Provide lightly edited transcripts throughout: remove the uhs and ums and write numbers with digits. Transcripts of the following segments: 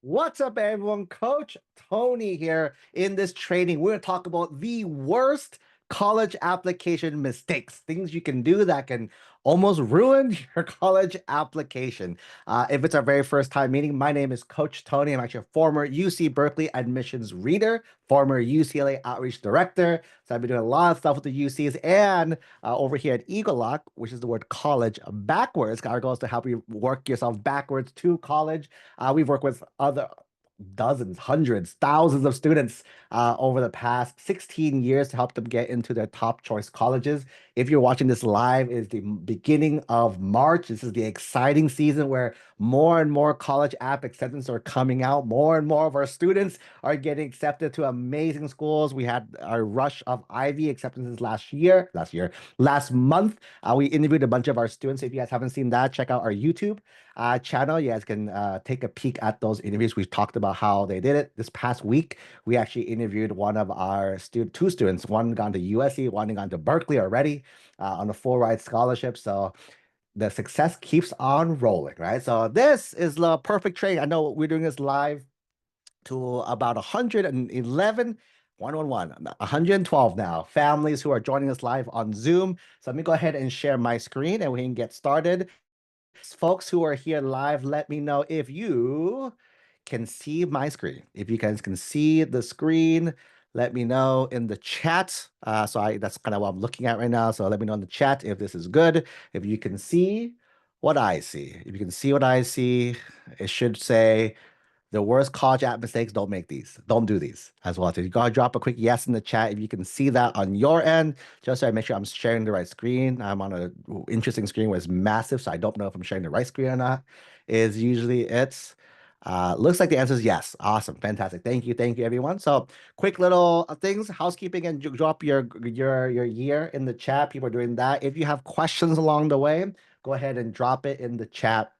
What's up, everyone? Coach Tony here. In this training, we're going to talk about the worst college application mistakes, things you can do that can almost ruin your college application. If it's our very first time meeting, my name is Coach Tony. I'm actually a former UC Berkeley admissions reader, former UCLA outreach director. So I've been doing a lot of stuff with the UCs and over here at egelloC, which is the word college backwards. Our goal is to help you work yourself backwards to college. We've worked with other dozens, hundreds, thousands of students over the past 16 years to help them get into their top choice colleges. If you're watching this live, it's the beginning of March. This is the exciting season where more and more college app acceptance are coming out. More and more of our students are getting accepted to amazing schools. We had our rush of Ivy acceptances last month. We interviewed a bunch of our students. If you guys haven't seen that, check out our YouTube channel. You guys can take a peek at those interviews. We've talked about how they did it. This past week, we actually interviewed one of our two students, one gone to USC, one gone to Berkeley already on a full ride scholarship. So the success keeps on rolling, right? So this is the perfect trade. I know we're doing this live to about 111, 112 now families who are joining us live on Zoom. So let me go ahead and share my screen and we can get started. Folks who are here live, let me know if you can see my screen. If you guys can see the screen, let me know in the chat. That's kind of what I'm looking at right now. So let me know in the chat if this is good. If you can see what I see. If you can see what I see, it should say the worst college app mistakes, don't make these. Don't do these as well. So you gotta drop a quick yes in the chat if you can see that on your end, just so I make sure I'm sharing the right screen. I'm on a interesting screen where it's massive, so I don't know if I'm sharing the right screen or not. Is usually it's looks like the answer is yes. Awesome, fantastic. Thank you, everyone. So quick little things, housekeeping, and drop your year in the chat. People are doing that. If you have questions along the way, go ahead and drop it in the chat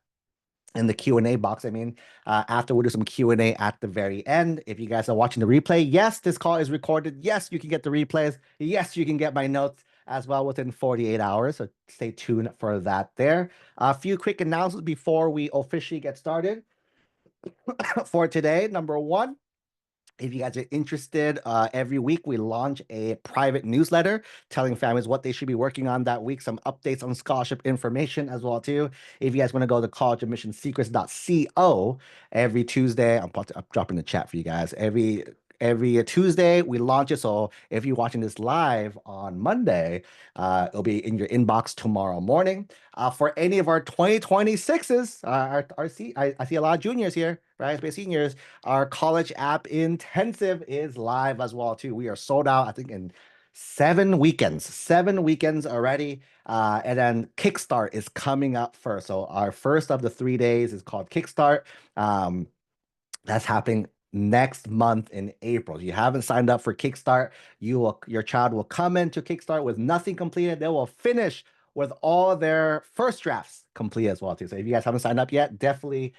in the Q&A box. I mean, after we'll do some Q&A at the very end. If you guys are watching the replay, yes, this call is recorded. Yes, you can get the replays. Yes, you can get my notes as well within 48 hours. So stay tuned for that there. A few quick announcements before we officially get started for today. Number one, if you guys are interested, every week we launch a private newsletter telling families what they should be working on that week, some updates on scholarship information as well too. If you guys want to go to collegeadmissionsecrets.co every Tuesday, I'm dropping the chat for you guys. Every Tuesday we launch it. So if you're watching this live on Monday, it'll be in your inbox tomorrow morning. For any of our 2026s, I see a lot of juniors here, right? Especially seniors. Our college app intensive is live as well too. We are sold out, I think, in 7 weekends already. And then Kickstart is coming up first. So our first of the 3 days is called Kickstart. That's happening next month in April. If you haven't signed up for Kickstart, your child will come into Kickstart with nothing completed. They will finish with all their first drafts complete as well too. So if you guys haven't signed up yet, definitely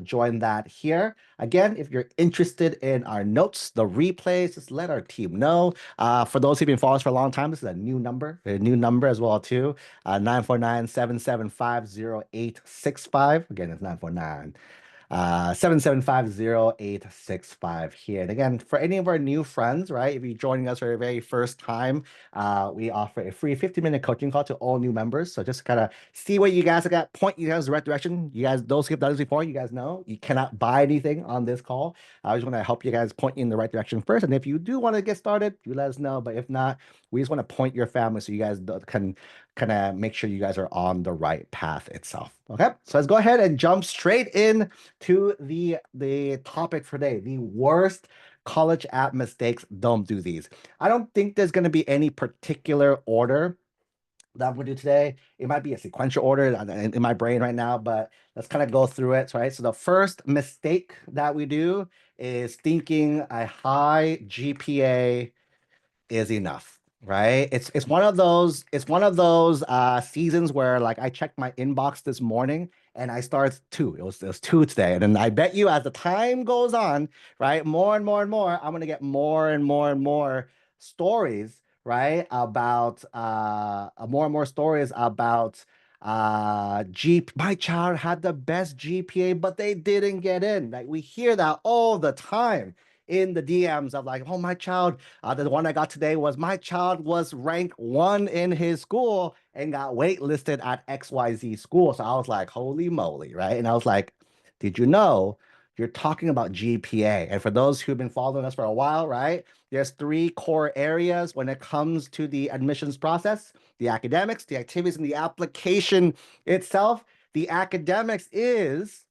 join that here. Again, if you're interested in our notes, the replays, just let our team know. For those who've been following us for a long time, this is a new number as well too. 949-775-0865. Again, it's 949 7750865 here. And again, for any of our new friends, right, if you're joining us for the very first time, we offer a free 50-minute coaching call to all new members. So just kind of see what you guys got, point you guys the right direction. You guys, those who have done this before, you guys know you cannot buy anything on this call. I just want to help you guys point you in the right direction first. And if you do want to get started, you let us know. But if not, we just want to point your family so you guys can kind of make sure you guys are on the right path itself. Okay, so let's go ahead and jump straight in to the topic for today, the worst college app mistakes. Don't do these. I don't think there's going to be any particular order that I'm going to do today. It might be a sequential order in my brain right now, but let's kind of go through it, right? So the first mistake that we do is thinking a high GPA is enough, right? It's one of those seasons where like I checked my inbox this morning and I started two. It was two today. And then I bet you as the time goes on, right, more and more and more, I'm gonna get more and more and more stories, right, about more and more stories about My child had the best GPA, but they didn't get in. Like we hear that all the time in the DMs of like, oh, my child, the one I got today was my child was ranked one in his school and got waitlisted at XYZ school. So I was like, holy moly, right? And I was like, did you know you're talking about GPA? And for those who've been following us for a while, right? There's three core areas when it comes to the admissions process: the academics, the activities, and the application itself. The academics is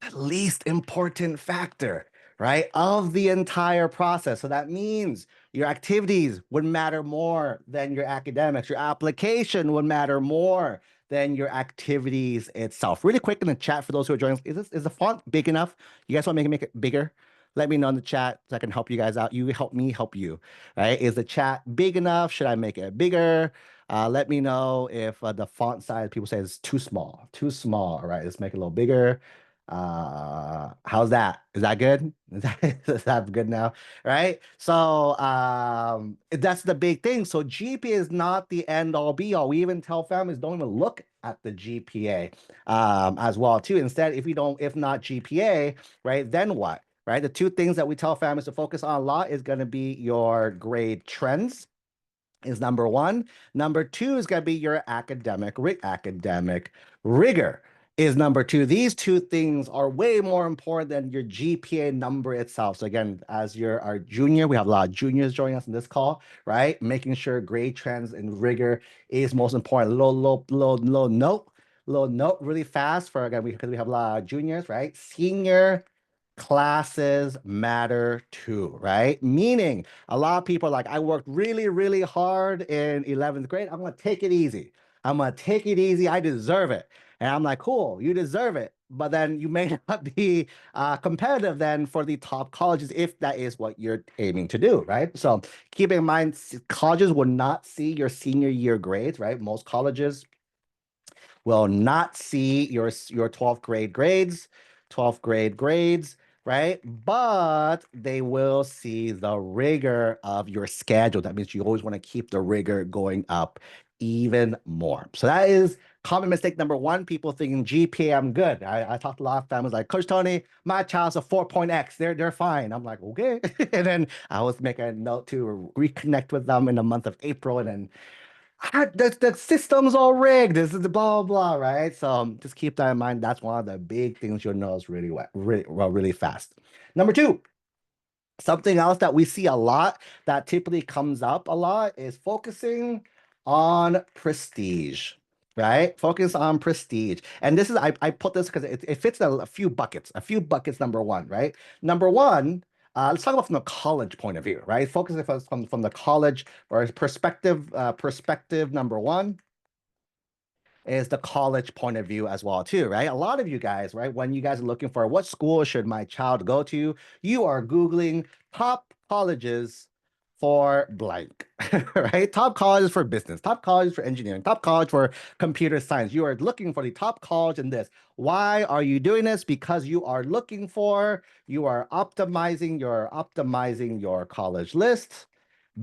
the least important factor, right, of the entire process. So that means your activities would matter more than your academics. Your application would matter more than your activities itself. Really quick in the chat for those who are joining, is the font big enough? You guys want me to make it bigger? Let me know in the chat so I can help you guys out. You help me help you, right? Is the chat big enough? Should I make it bigger? Let me know if the font size people say is too small. Too small. All right, let's make it a little bigger. How's that? Is that good? Is that good now? Right? So that's the big thing. So GPA is not the end all be all. We even tell families don't even look at the GPA as well too. Instead, if not GPA, right, then what? Right? The two things that we tell families to focus on a lot is going to be your grade trends is number one. Number two is going to be your academic rigor is number two. These two things are way more important than your GPA number itself. So again, as you're our junior, we have a lot of juniors joining us in this call, right? Making sure grade trends and rigor is most important. Little note really fast for again, because we have a lot of juniors, right? Senior classes matter too, right? Meaning a lot of people are like, I worked really, really hard in 11th grade. I'm going to take it easy. I'm going to take it easy. I deserve it. And I'm like, cool, you deserve it. But then you may not be competitive then for the top colleges if that is what you're aiming to do, right? So keep in mind, colleges will not see your senior year grades, right? Most colleges will not see your 12th grade grades, 12th grade grades, right? But they will see the rigor of your schedule. That means you always want to keep the rigor going up even more. So that is common mistake number one. People thinking GPA, I'm good. I talked to a lot of families like, Coach Tony, my child's a 4.x. They're fine. I'm like, okay. And then I was making a note to reconnect with them in the month of April, and then the system's all rigged. This is the blah blah blah, right? So just keep that in mind. That's one of the big things you'll notice really really fast. Number two, something else that we see a lot that typically comes up a lot is focusing on prestige, right? Focus on prestige. And this is, I put this because it fits a few buckets, number one, right? Number one, let's talk about from the college point of view, right? Focusing from the college or perspective number one is the college point of view as well too, right? A lot of you guys, right, when you guys are looking for what school should my child go to, you are Googling top colleges for blank, right? Top colleges for business, top colleges for engineering, top college for computer science. You are looking for the top college in this. Why are you doing this? Because you are optimizing your college list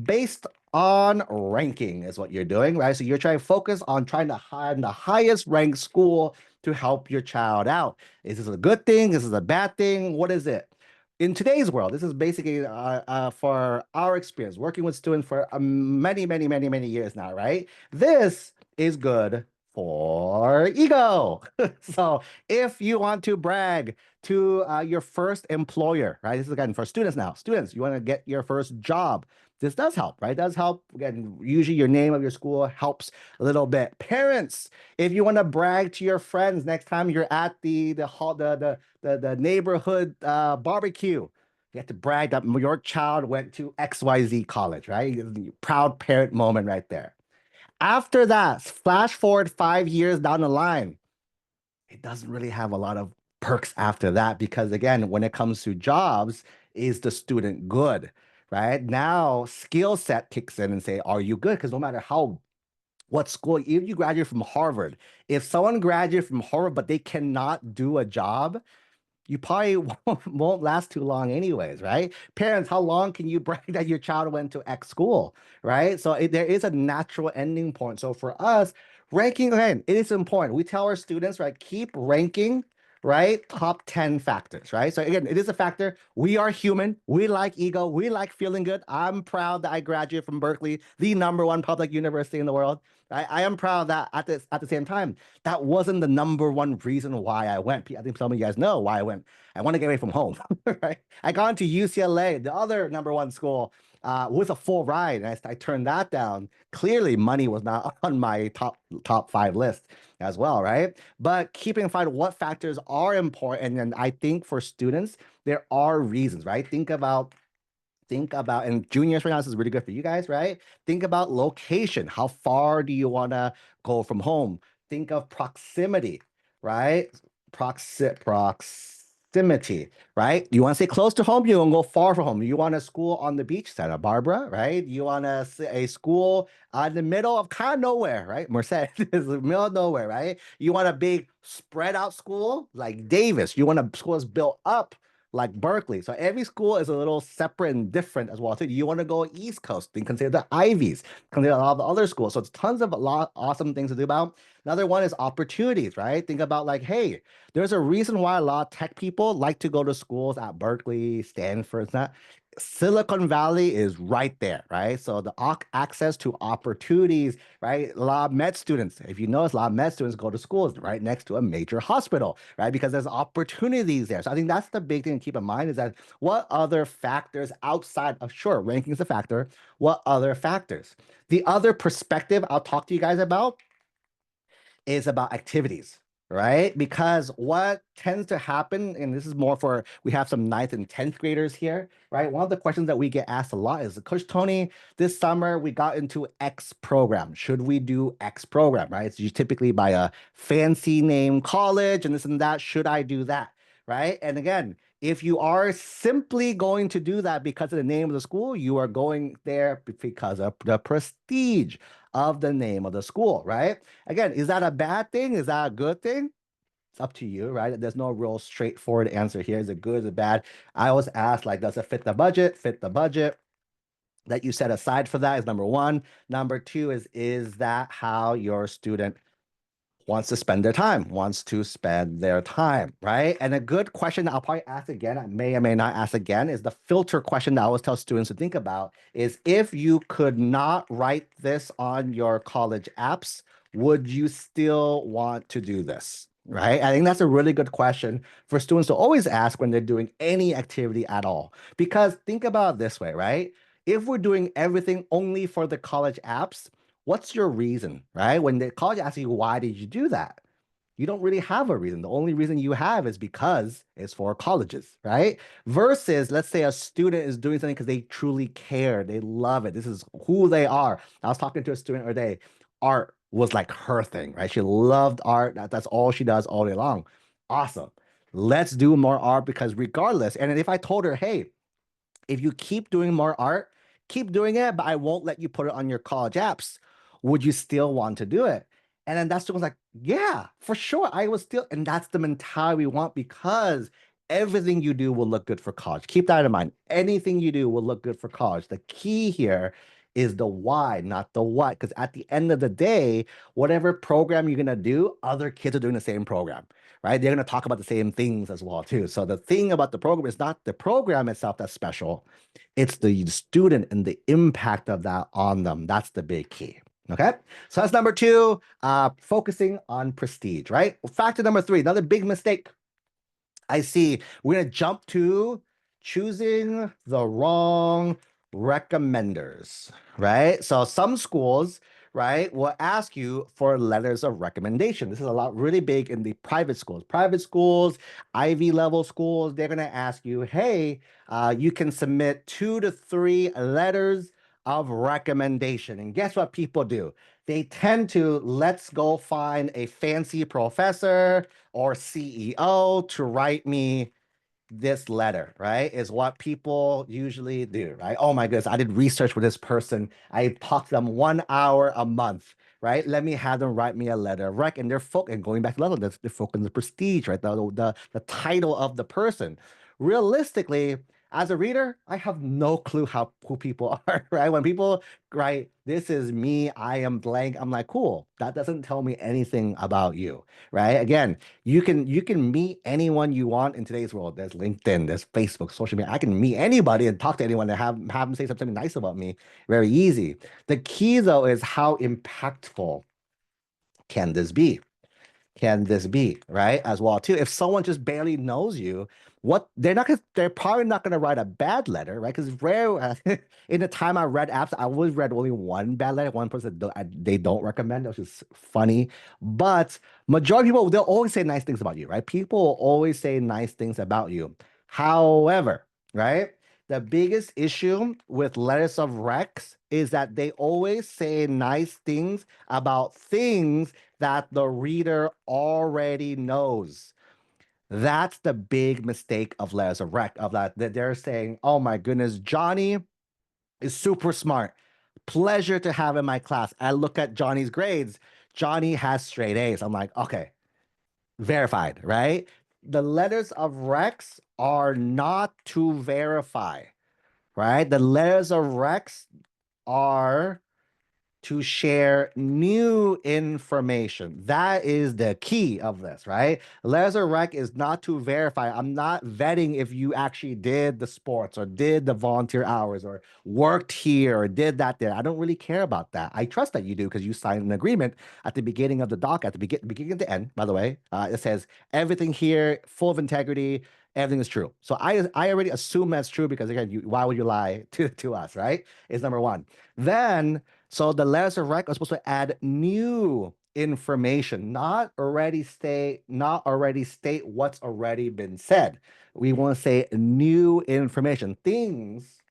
based on ranking is what you're doing, right? So you're trying to focus on trying to find the highest ranked school to help your child out. Is this a good thing? Is this a bad thing? What is it? In today's world, this is basically for our experience working with students for many years now, right? This is good for ego. So if you want to brag to your first employer, right? This is again for students now. Students, you want to get your first job. This does help, right? It does help. Again, usually your name of your school helps a little bit. Parents, if you want to brag to your friends next time you're at the neighborhood barbecue, you have to brag that your child went to XYZ college, right? Proud parent moment right there. After that, flash forward 5 years down the line, it doesn't really have a lot of perks after that because again, when it comes to jobs, is the student good? Right now, skill set kicks in and say, are you good? Because no matter what school, if you graduate from Harvard, if someone graduated from Harvard but they cannot do a job, you probably won't last too long anyways, right? Parents, how long can you brag that your child went to X school, right? So there is a natural ending point. So for us, Ranking, again, it is important. We tell our students, right, keep ranking, right, top 10 factors, right? So again, it is a factor. We are human. We like ego. We like feeling good. I'm proud that I graduated from Berkeley, the #1 public university in the world. I am proud that at the same time, that wasn't the #1 reason why I went. I think some of you guys know why I went. I want to get away from home, right? I got into UCLA, the other #1 school, with a full ride, and I turned that down. Clearly, money was not on my top 5 list as well, right? But keeping in mind what factors are important, and I think for students, there are reasons, right? Think about, and juniors right now, this is really good for you guys, right? Think about location. How far do you want to go from home? Think of proximity, right? Proximity, right? You want to stay close to home, you want to go far from home. You want a school on the beach, Santa Barbara, right? You want a school in the middle of kind of nowhere, right? Merced is the middle of nowhere, right? You want a big spread out school like Davis. You want a school that's built up like Berkeley. So every school is a little separate and different as well. So you want to go East Coast, then consider the Ivies, consider a lot of the other schools. So it's tons of a lot awesome things to do about. Another one is opportunities, right? Think about like, hey, there's a reason why a lot of tech people like to go to schools at Berkeley, Stanford. It's not Silicon Valley is right there, right? So the access to opportunities, right? A lot of med students, if you notice, a lot of med students go to schools right next to a major hospital, right? Because there's opportunities there. So I think that's the big thing to keep in mind is that what other factors outside of, sure, ranking is a factor, what other factors? The other perspective I'll talk to you guys about is about activities, right? Because what tends to happen, and this is more for, we have some ninth and 10th graders here, right? One of the questions that we get asked a lot is, Coach Tony, this summer we got into X program. Should we do X program, right? It's typically by a fancy name college and this and that. Should I do that, right? And again, if you are simply going to do that because of the name of the school, you are going there because of the prestige of the name of the school, right? Again, is that a bad thing? Is that a good thing? It's up to you, right? There's no real straightforward answer here. Is it good? Is it bad? I always ask, like, does it fit the budget? Fit the budget that you set aside for that is #1. #2 is that how your student wants to spend their time, right? And a good question that I'll probably ask again, I may or may not ask again, is the filter question that I always tell students to think about is if you could not write this on your college apps, would you still want to do this? Right? I think that's a really good question for students to always ask when they're doing any activity at all. Because think about it this way, right? If we're doing everything only for the college apps, what's your reason, right? When the college asks you, why did you do that? You don't really have a reason. The only reason you have is because it's for colleges, right? Versus, let's say a student is doing something because they truly care, they love it. This is who they are. I was talking to a student the other day. Art was like her thing, right? She loved art. That's all she does all day long. Awesome. Let's do more art because regardless, and if I told her, hey, if you keep doing more art, keep doing it, but I won't let you put it on your college apps. Would you still want to do it? And then that student was like, yeah, for sure. I was still, and that's the mentality we want because everything you do will look good for college. Keep that in mind. Anything you do will look good for college. The key here is the why, not the what. Because at the end of the day, whatever program you're gonna do, other kids are doing the same program, right? They're gonna talk about the same things as well, too. So the thing about the program is not the program itself that's special, it's the student and the impact of that on them. That's the big key. Okay, so that's #2, focusing on prestige, right? Factor #3, another big mistake I see. We're going to jump to choosing the wrong recommenders, right? So some schools, right, will ask you for letters of recommendation. This is a lot really big in the private schools. Private schools, Ivy level schools, they're going to ask you, hey, you can submit 2 to 3 letters of recommendation. And guess what people do? They tend to, let's go find a fancy professor or CEO to write me this letter, right? Is what people usually do, right? Oh my goodness, I did research with this person. I talked to them 1 hour a month, right? Let me have them write me a letter of rec. And they're and going back to level, they're focused on the prestige, right? The title of the person. Realistically, As a reader, I have no clue who people are, right? When people write, this is me, I am blank, I'm like, cool. That doesn't tell me anything about you, right? Again, you can meet anyone you want in today's world. There's LinkedIn, there's Facebook, social media. I can meet anybody and talk to anyone and have them say something nice about me. Very easy. The key though is how impactful can this be? Can this be, right? As well, too. If someone just barely knows you, what they're probably not gonna write a bad letter, right? Because rare in the time I read apps, I always read only one bad letter, one person they don't recommend, which is funny. But majority of people, they'll always say nice things about you, right? People will always say nice things about you. However, right? The biggest issue with letters of recs is that they always say nice things about things that the reader already knows. That's the big mistake of letters of rec, of that they're saying, oh my goodness, Johnny is super smart. Pleasure to have in my class. I look at Johnny's grades. Johnny has straight A's. I'm like, okay, verified, right? The letters of recs are not to verify, right? The letters of recs are to share new information. That is the key of this, right? Laser rec is not to verify. I'm not vetting if you actually did the sports or did the volunteer hours or worked here or did that there. I don't really care about that. I trust that you do because you signed an agreement at the beginning of the doc, at the beginning of the end, by the way. It says everything here, full of integrity, everything is true. So I already assume that's true because again, why would you lie to us, right? Is number one. Then so the letters of rec are supposed to add new information, not already state what's already been said. We want to say new information, things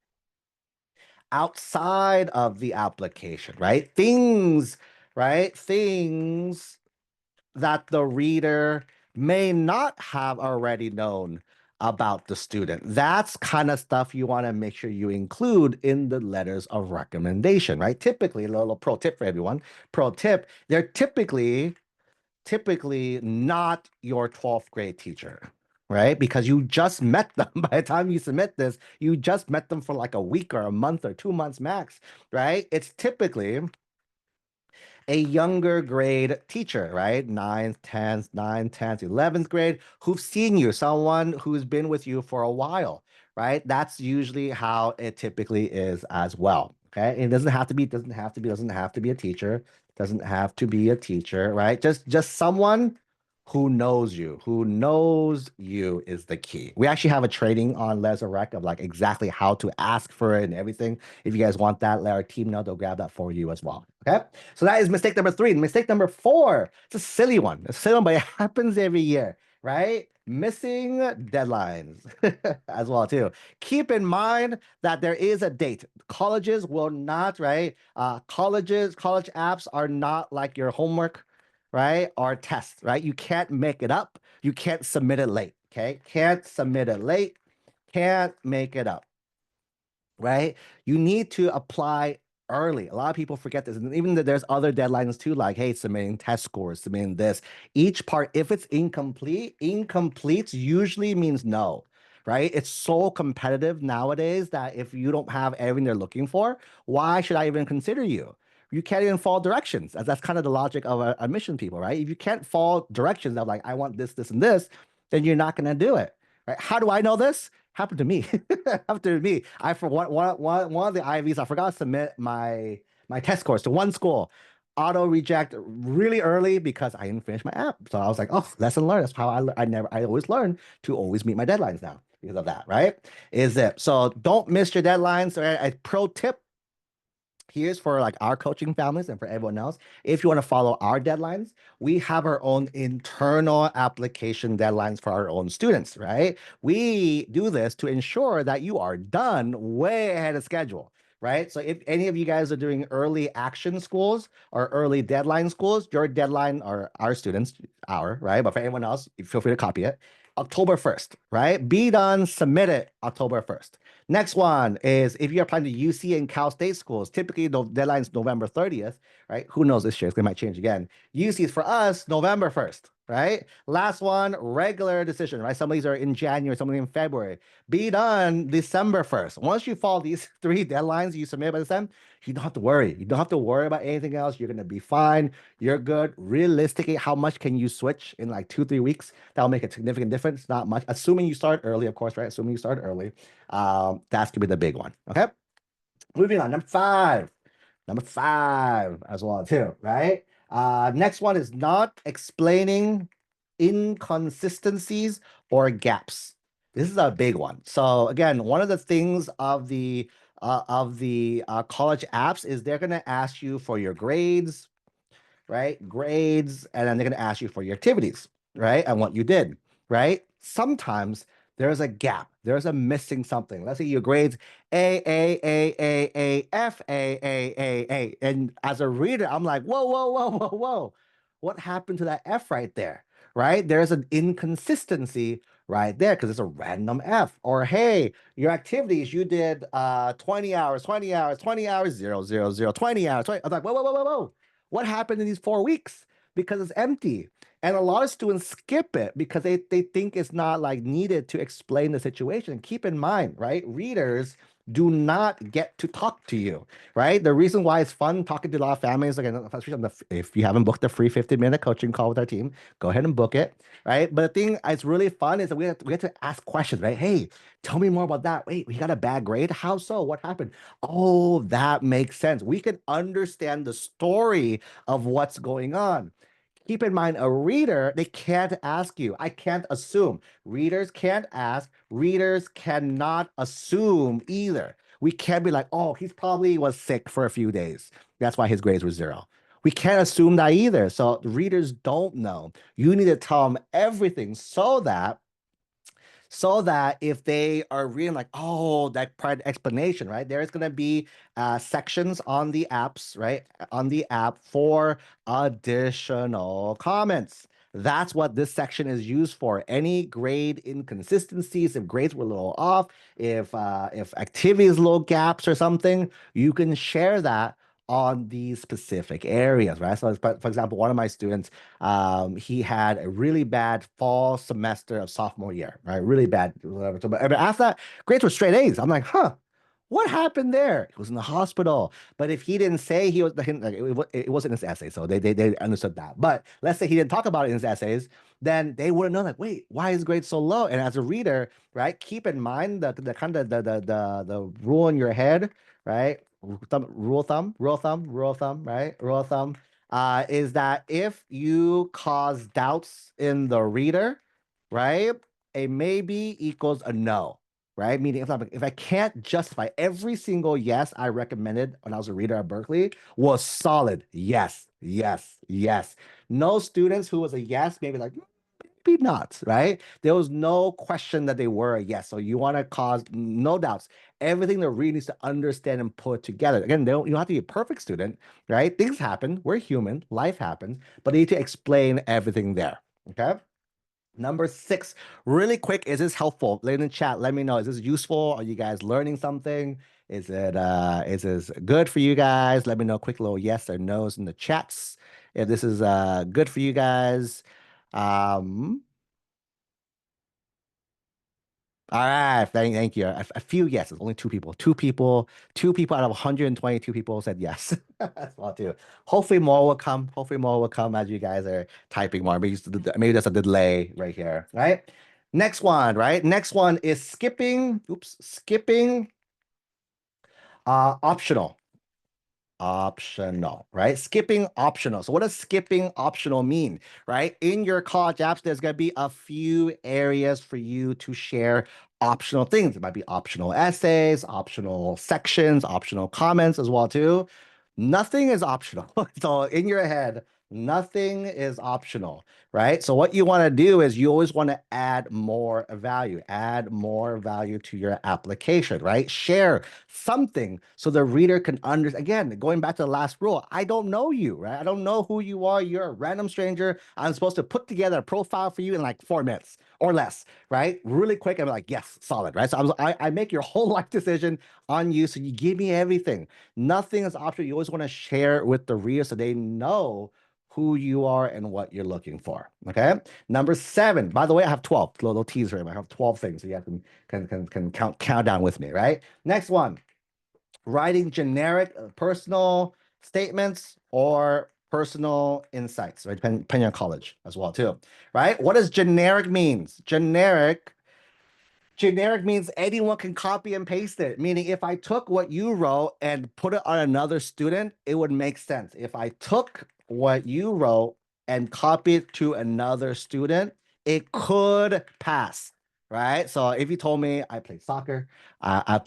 outside of the application, right? Things, right? Things that the reader may not have already known about the student. That's kind of stuff you want to make sure you include in the letters of recommendation, right? Typically, a little pro tip for everyone. Pro tip, they're typically not your 12th grade teacher, right? Because you just met them. By the time you submit this, you just met them for like a week or a month or 2 months max, right? It's typically a younger grade teacher, right? 9th, 10th, 9th, 10th, 11th grade, who've seen you, someone who's been with you for a while, right? That's usually how it typically is as well. Okay. It doesn't have to be a teacher. Doesn't have to be a teacher, right? Just someone who knows you is the key. We actually have a training on Lesurrect of like exactly how to ask for it and everything. If you guys want that, let our team know. They'll grab that for you as well. Okay. So that is mistake number 3. Mistake number 4. It's a silly one. It's a silly one, but it happens every year, right? Missing deadlines as well too. Keep in mind that there is a date. Colleges will not, right? College apps are not like your homework, right? Or tests, right? You can't make it up. You can't submit it late. Okay. Can't submit it late. Can't make it up, right? You need to apply early. A lot of people forget this. And even though there's other deadlines too, like, hey, submitting test scores, submitting this. Each part, if it's incomplete, incompletes usually means no, right? It's so competitive nowadays that if you don't have everything they're looking for, why should I even consider you? You can't even follow directions, as that's kind of the logic of admission people, right? If you can't follow directions of like, I want this, this, and this, then you're not going to do it, right? How do I know this? Happened to me. Happened to me. I for one of the IVs, I forgot to submit my test scores to one school. Auto reject really early because I didn't finish my app. So I was like, oh, lesson learned. That's how I always learn to always meet my deadlines now because of that, right? Is it so don't miss your deadlines. A pro tip here's for like our coaching families and for everyone else. If you want to follow our deadlines, we have our own internal application deadlines for our own students, right? We do this to ensure that you are done way ahead of schedule, right? So if any of you guys are doing early action schools or early deadline schools, your deadline or our students, right? But for anyone else, feel free to copy it. October 1st, right? Be done, submit it October 1st. Next one is if you're applying to UC and Cal State schools, typically the deadline is November 30th, right? Who knows this year? It might change again. UC is for us, November 1st. right? Last one, regular decision, right? Some of these are in January, some of them in February. Be done December 1st. Once you follow these three deadlines you submit by this time, you don't have to worry. You don't have to worry about anything else. You're gonna be fine. You're good. Realistically, how much can you switch in like 2, 3 weeks? That'll make a significant difference. Not much. Assuming you start early, of course, right? Assuming you start early. That's gonna be the big one. Okay. Moving on. Number five as well too, right? Next one is not explaining inconsistencies or gaps. This is a big one. So again, one of the things of the college apps is they're going to ask you for your grades, right? Grades, and then they're going to ask you for your activities, right? And what you did, right? Sometimes there's a gap. There's a missing something. Let's say your grades A, F, A. And as a reader, I'm like, whoa, whoa, whoa, whoa, whoa. What happened to that F right there? Right? There's an inconsistency right there because it's a random F. Or hey, your activities, you did 20 hours, 20 hours, 20 hours, 0, 0, 0, 20 hours. 20. I was like, whoa, whoa, whoa, whoa, whoa. What happened in these 4 weeks? Because it's empty. And a lot of students skip it because they think it's not like needed to explain the situation. Keep in mind, right? Readers do not get to talk to you, right? The reason why it's fun talking to a lot of families, again, especially if you haven't booked the free 15-minute coaching call with our team, go ahead and book it, right? But the thing it's really fun is that we have to ask questions, right? Hey, tell me more about that. Wait, we got a bad grade? How so? What happened? Oh, that makes sense. We can understand the story of what's going on. Keep in mind, a reader, they can't ask you. I can't assume. Readers can't ask. Readers cannot assume either. We can't be like, oh, he's probably was sick for a few days. That's why his grades were 0. We can't assume that either. So readers don't know. You need to tell them everything so that if they are reading like, oh, that part explanation, right? There's going to be sections on the apps, right? On the app for additional comments. That's what this section is used for. Any grade inconsistencies, if grades were a little off, if activities little gaps or something, you can share that on these specific areas, right? So, for example, one of my students, he had a really bad fall semester of sophomore year, right? Really bad, whatever. So, but after that, grades were straight A's. I'm like, huh, what happened there? He was in the hospital. But if he didn't say he was, like, it wasn't his essay, so they understood that. But let's say he didn't talk about it in his essays, then they wouldn't know, like, wait, why is grade so low? And as a reader, right, keep in mind the kind of the rule in your head, right? Rule of thumb, right? Rule of thumb is that if you cause doubts in the reader, right, a maybe equals a no, right? Meaning if I can't justify every single yes I recommended when I was a reader at Berkeley was solid. Yes, yes, yes. No students who was a yes, maybe like maybe not, right? There was no question that they were a yes. So you want to cause no doubts. Everything the reader needs to understand and put together. Again, you don't have to be a perfect student, right? Things happen. We're human. Life happens. But they need to explain everything there. Okay. Number 6, really quick, is this helpful? Let in the chat, let me know. Is this useful? Are you guys learning something? Is this good for you guys? Let me know quick little yes or no's in the chats if this is good for you guys. Um, all right, thank you. A few yeses, only two people. Two people out of 122 people said yes. That's well too. Hopefully more will come. Hopefully more will come as you guys are typing more. Maybe there's a delay right here, right? Next one, right? Next one is skipping optional. Optional, right? Skipping optional. So what does skipping optional mean, right? In your college apps, there's going to be a few areas for you to share optional things. It might be optional essays, optional sections, optional comments as well too. Nothing is optional. So in your head, nothing is optional, right? So what you want to do is you always want to add more value to your application, right? Share something so the reader can understand. Again, going back to the last rule, I don't know you, right? I don't know who you are. You're a random stranger. I'm supposed to put together a profile for you in like 4 minutes or less, right? Really quick. I'm like, yes, solid, right? So I make your whole life decision on you. So you give me everything. Nothing is optional. You always want to share with the reader so they know who you are and what you're looking for. Okay. Number 7. By the way, I have 12 little teaser. I have 12 things, so you guys can count down with me. Right. Next one. Writing generic personal statements or personal insights, right? Depending on college as well, too. Right. What does generic means? Generic means anyone can copy and paste it, meaning if I took what you wrote and put it on another student, it would make sense. If I took what you wrote and copied it to another student, it could pass, right? So if you told me I played soccer, I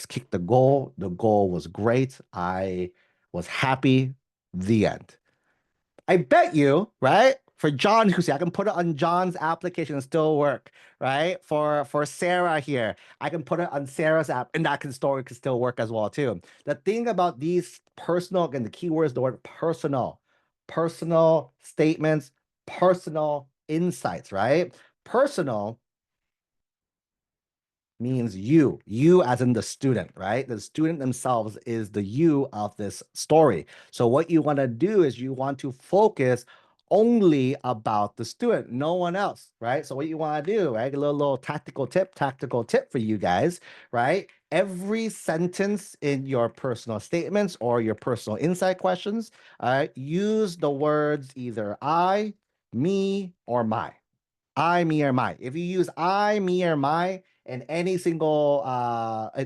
kicked the goal was great, I was happy, the end. I bet you, right? For John who's here, I can put it on John's application and still work, right? For Sarah here, I can put it on Sarah's app and that can still work as well too. The thing about these personal, again, the key word is the word personal statements, personal insights, right? Personal means you as in the student, right? The student themselves is the you of this story. So what you want to do is you want to focus only about the student, no one else, right? So what you want to do, right? A little tactical tip for you guys, right? Every sentence in your personal statements or your personal insight questions, use the words either I, me, or my. I, me, or my. If you use I, me, or my in in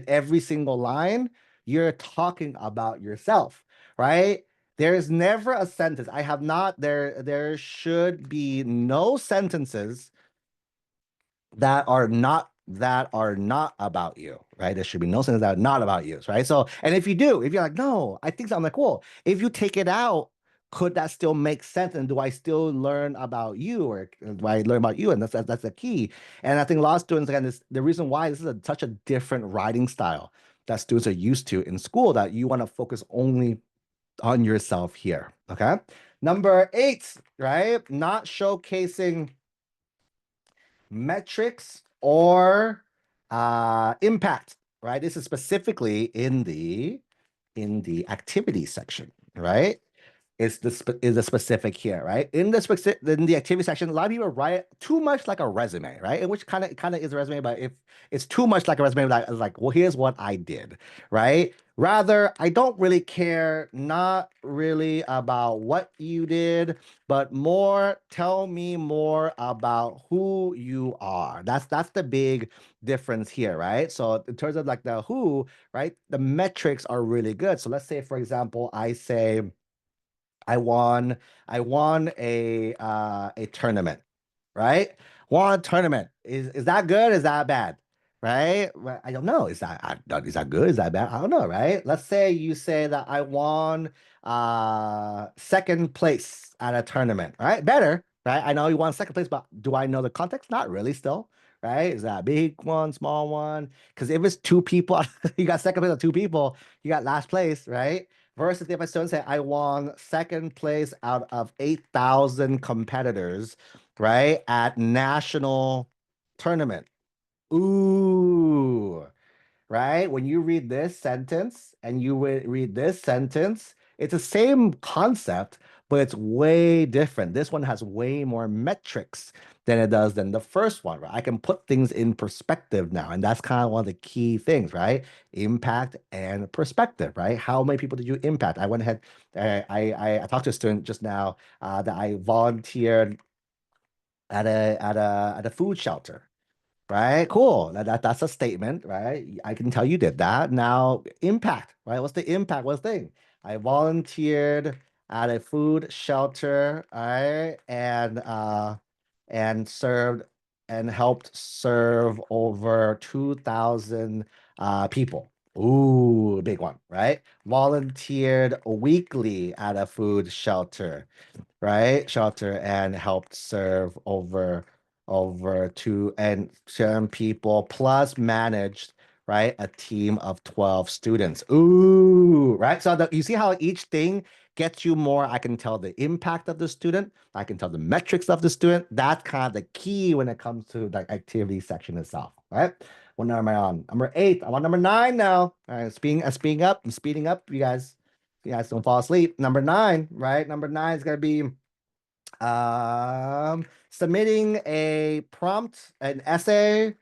every single line, you're talking about yourself, right? There's never a sentence. I have not there should be no sentences that are not about you, right? There should be no sentences that are not about you, right? So, and if you do, if you're like, no, I think so, I'm like, cool. If you take it out, could that still make sense? And do I still learn about you, or do I learn about you? And that's the key. And I think a lot of students, again, this the reason why this is such a different writing style that students are used to in school, that you want to focus only on yourself here. Okay. Number 8, right? Not showcasing metrics or impact, right? This is specifically in the activity section, right? Is the specific here, right? In the activity section, a lot of people write too much like a resume, right? And which kind of is a resume, but if it's too much like a resume, like, well, here's what I did, right? Rather, I don't really care, not really about what you did, but more, tell me more about who you are. That's the big difference here, right? So in terms of like the who, right? The metrics are really good. So let's say, for example, I say, I won a tournament, right? Won a tournament. Is that good? Is that bad? Right? I don't know. Is that good? Is that bad? I don't know, right? Let's say you say that I won second place at a tournament, right? Better, right? I know you won second place, but do I know the context? Not really still, right? Is that a big one, small one? Because if it's two people, you got second place of two people, you got last place, right? Versus if I still say I won second place out of 8,000 competitors, right, at national tournament. Ooh, right? When you read this sentence and you read this sentence, it's the same concept, but it's way different. This one has way more metrics than it does than the first one, right? I can put things in perspective now, and that's kind of one of the key things, right? Impact and perspective, right? How many people did you impact? I went ahead, I talked to a student just now that I volunteered at a food shelter, right? Cool. That's a statement, right? I can tell you did that. Now, impact, right? What's the impact? What's the thing? I volunteered at a food shelter, right? And served and helped serve over 2,000 people. Ooh, big one, right? Volunteered weekly at a food shelter, right? Shelter and helped serve over two and 10 people, plus managed, right, a team of 12 students. Ooh, right? So you see how each thing gets you more. I can tell the impact of the student. I can tell the metrics of the student. That's kind of the key when it comes to the activity section itself, right? What number am I on? Number 8. I'm on number 9 now. All right, speeding up. I'm speeding up, you guys. You guys don't fall asleep. Number nine, right? Number nine is gonna be submitting a prompt, an essay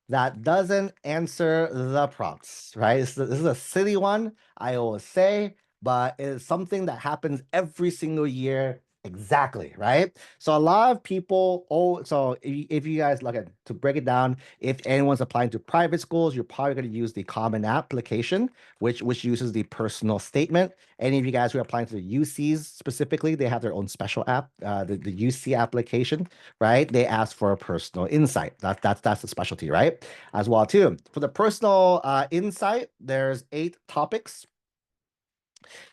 that doesn't answer the prompts, right? This is a silly one, I always say, but it's something that happens every single year exactly, right? So a lot of people, so if you guys look at, to break it down, if anyone's applying to private schools, you're probably going to use the common application, which uses the personal statement. Any of you guys who are applying to the UCs specifically, they have their own special app, the UC application, right? They ask for a personal insight. That's the specialty, right? As well too. For the personal insight, there's 8 topics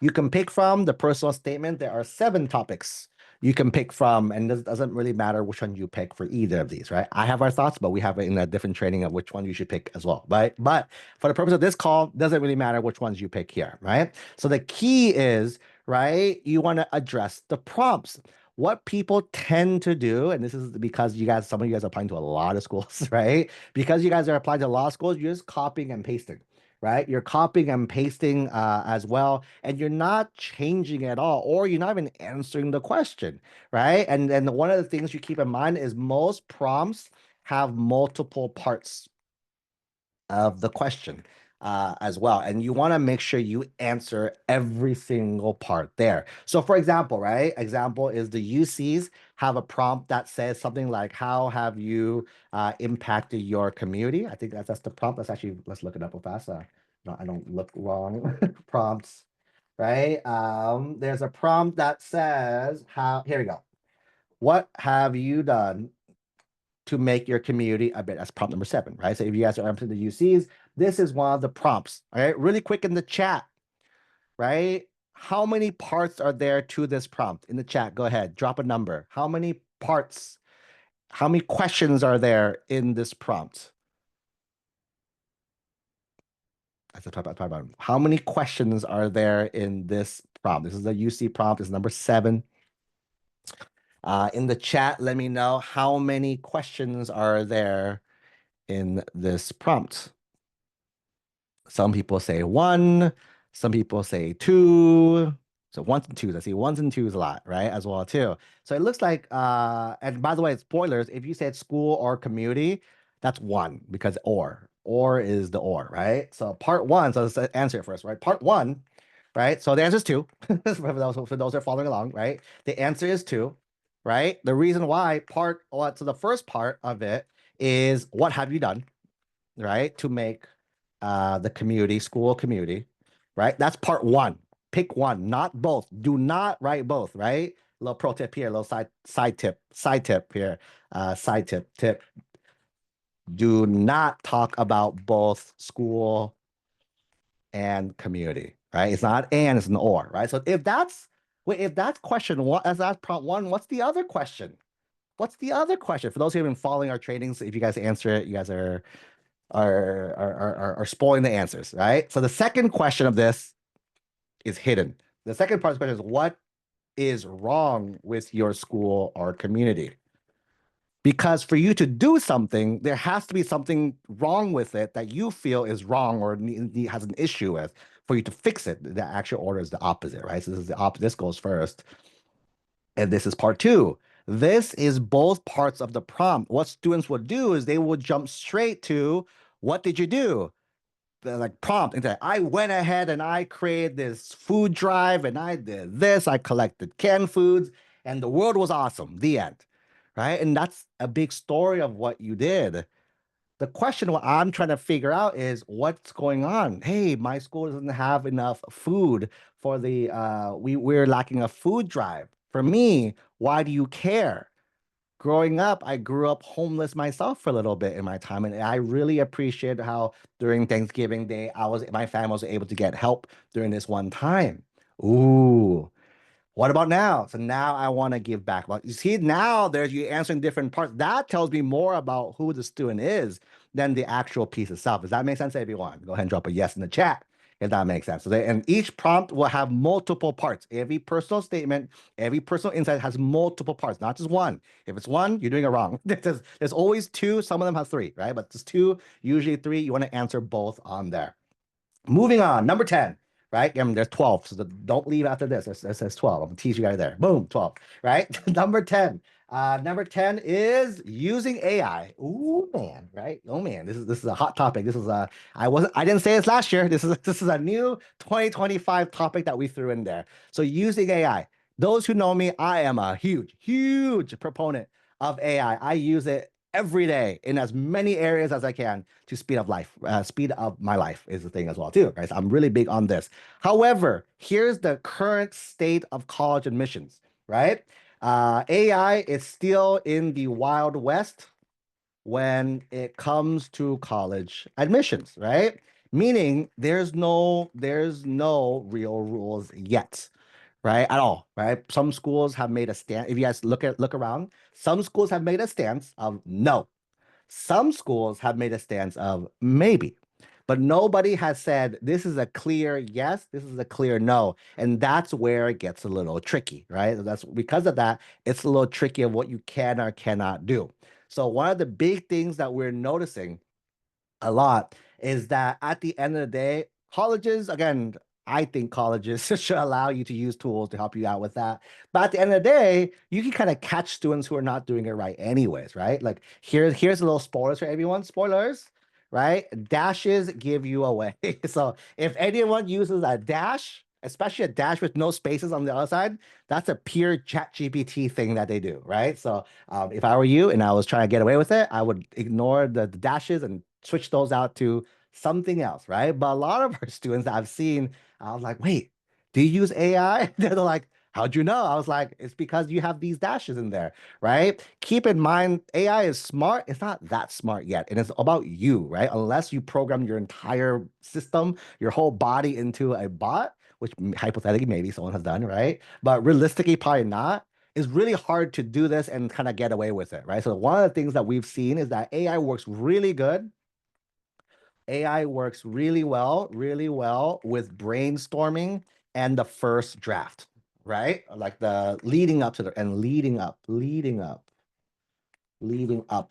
you can pick from. The personal statement, there are 7 topics you can pick from, and it doesn't really matter which one you pick for either of these, right? I have our thoughts, but we have it in a different training of which one you should pick as well, right? But for the purpose of this call, doesn't really matter which ones you pick here, right? So the key is, right, you want to address the prompts. What people tend to do, and this is because you guys, some of you guys are applying to a lot of schools, right? Because you guys are applying to a lot of schools, you're just copying and pasting, right? You're copying and pasting as well, and you're not changing at all, or you're not even answering the question, right? And then one of the things you keep in mind is most prompts have multiple parts of the question as well. And you want to make sure you answer every single part there. So for example, right? Example is the UCs have a prompt that says something like, how have you impacted your community? I think that's the prompt. Let's actually, let's look it up real fast. No, I don't look wrong. Prompts, right? There's a prompt that says, how, here we go. What have you done to make your community a bit? That's prompt number 7, right? So if you guys are into the UCs, this is one of the prompts. All right, really quick in the chat, right? How many parts are there to this prompt in the chat? Go ahead, drop a number. How many parts, how many questions are there in this prompt? That's the top about. How many questions are there in this prompt? This is the UC prompt, is number 7. In the chat, let me know how many questions are there in this prompt. Some people say 1, some people say 2. So 1s and 2s. I see 1s and 2s a lot, right? As well too. So it looks like, and by the way, spoilers, if you said school or community, that's 1 because or is the or, right? So part 1, so let's answer it first, right? Part 1, right? So the answer is 2 for those who are following along, right? The answer is 2, right? The reason why so the first part of it is what have you done, right? To make the community, school community, right? That's part 1. Pick one, not both. Do not write both, right? Little pro tip here, little side tip here, side tip. Do not talk about both school and community, right? It's not and, it's an or, right? So if that's question one, as that's prompt 1, what's the other question? What's the other question? For those who have been following our trainings, if you guys answer it, you guys are spoiling the answers, right? So the second question of this is hidden. The second part of the question is, what is wrong with your school or community? Because for you to do something, there has to be something wrong with it that you feel is wrong or has an issue with for you to fix it. The actual order is the opposite, right? So this is the opposite. This goes first. And this is part 2. This is both parts of the prompt. What students would do is they would jump straight to, what did you do? Like prompt into I went ahead and I created this food drive and I did this. I collected canned foods and the world was awesome. The end. Right. And that's a big story of what you did. The question what I'm trying to figure out is what's going on. Hey, my school doesn't have enough food for the we're lacking a food drive. For me, why do you care? Growing up, I grew up homeless myself for a little bit in my time, and I really appreciate how during Thanksgiving Day, my family was able to get help during this one time. Ooh, what about now? So now I want to give back. Well, you see, now there's you answering different parts. That tells me more about who the student is than the actual piece itself. Does that make sense, everyone? Go ahead and drop a yes in the chat if that makes sense. So and each prompt will have multiple parts. Every personal statement, every personal insight has multiple parts, not just one. If it's one, you're doing it wrong. There's always 2. Some of them have 3, right? But there's 2, usually 3. You want to answer both on there. Moving on, number 10. right? There's 12. So don't leave after this. It says 12. I'm gonna tease you guys there. Boom, 12, right? Number 10. Number 10 is using AI. Ooh, man, right? Oh man, this is a hot topic. I didn't say this last year. This is a new 2025 topic that we threw in there. So using AI. Those who know me, I am a huge, huge proponent of AI. I use it every day in as many areas as I can to speed up life. Speed up my life is the thing as well too, guys. I'm really big on this. However, here's the current state of college admissions, right? AI is still in the Wild West when it comes to college admissions, right? Meaning there's no real rules yet, right? At all, right? Some schools have made a stand. If you guys look around, some schools have made a stance of no. Some schools have made a stance of maybe, but nobody has said this is a clear yes, this is a clear no. And that's where it gets a little tricky, right? That's because of that, it's a little tricky of what you can or cannot do. So one of the big things that we're noticing a lot is that at the end of the day, colleges, again, I think colleges should allow you to use tools to help you out with that. But at the end of the day, you can kind of catch students who are not doing it right anyways, right? Like here's a little spoilers for everyone. Spoilers, right? Dashes give you away. So if anyone uses a dash, especially a dash with no spaces on the other side, that's a pure chat GPT thing that they do, right? So if I were you and I was trying to get away with it, I would ignore the dashes and switch those out to something else, right? But a lot of our students that I've seen, I was like, wait, do you use AI? They're like, how'd you know? I was like, it's because you have these dashes in there, right? Keep in mind, AI is smart. It's not that smart yet. And it's about you, right? Unless you program your entire system, your whole body into a bot, which hypothetically maybe someone has done, right? But realistically, probably not. It's really hard to do this and kind of get away with it, right? So one of the things that we've seen is that AI works really good. AI works really well with brainstorming and the first draft, right? Like the leading up to the and leading up